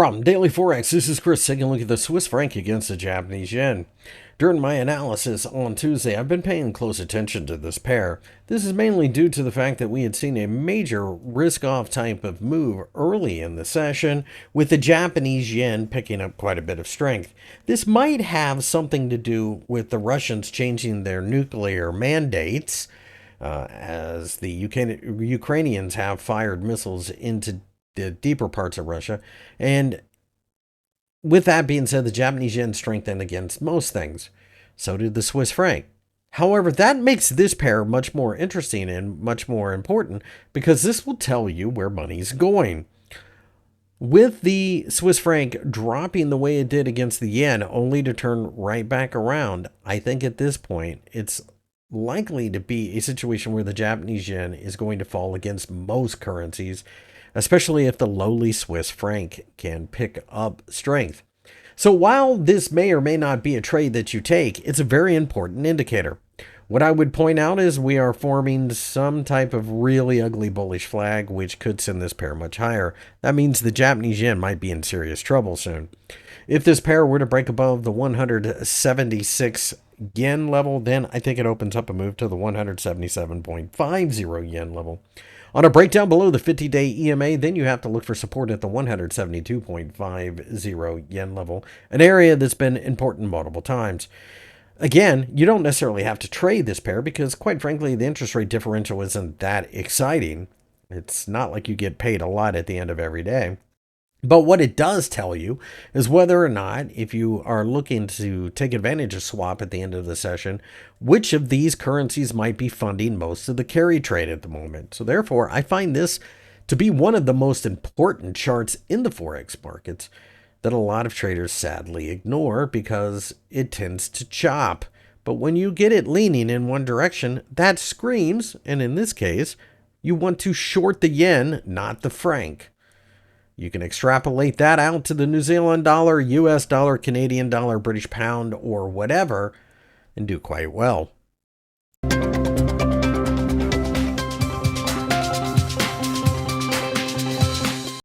From Daily Forex, this is Chris taking a look at the Swiss franc against the Japanese yen. During my analysis on Tuesday, I've been paying close attention to this pair. This is mainly due to the fact that we had seen a major risk-off type of move early in the session, with the Japanese yen picking up quite a bit of strength. This might have something to do with the Russians changing their nuclear mandates, as the Ukrainians have fired missiles into the deeper parts of Russia. And with that being said, the Japanese yen strengthened against most things. So did the Swiss franc. However, that makes this pair much more interesting and much more important because this will tell you where money's going. With the Swiss franc dropping the way it did against the yen, only to turn right back around, I think at this point it's likely to be a situation where the Japanese yen is going to fall against most currencies, especially if the lowly Swiss franc can pick up strength. So while this may or may not be a trade that you take, it's a very important indicator. What I would point out is we are forming some type of really ugly bullish flag, which could send this pair much higher. That means the Japanese yen might be in serious trouble soon. If this pair were to break above the 176 yen level, then I think it opens up a move to the 177.50 yen level. On a breakdown below the 50-day EMA, then you have to look for support at the 172.50 yen level, an area that's been important multiple times. Again, you don't necessarily have to trade this pair because, quite frankly, the interest rate differential isn't that exciting. It's not like you get paid a lot at the end of every day. But what it does tell you is whether or not, if you are looking to take advantage of swap at the end of the session, which of these currencies might be funding most of the carry trade at the moment. So therefore, I find this to be one of the most important charts in the Forex markets that a lot of traders sadly ignore because it tends to chop. But when you get it leaning in one direction, that screams, and in this case, you want to short the yen, not the franc. You can extrapolate that out to the New Zealand dollar, US dollar, Canadian dollar, British pound, or whatever, and do quite well.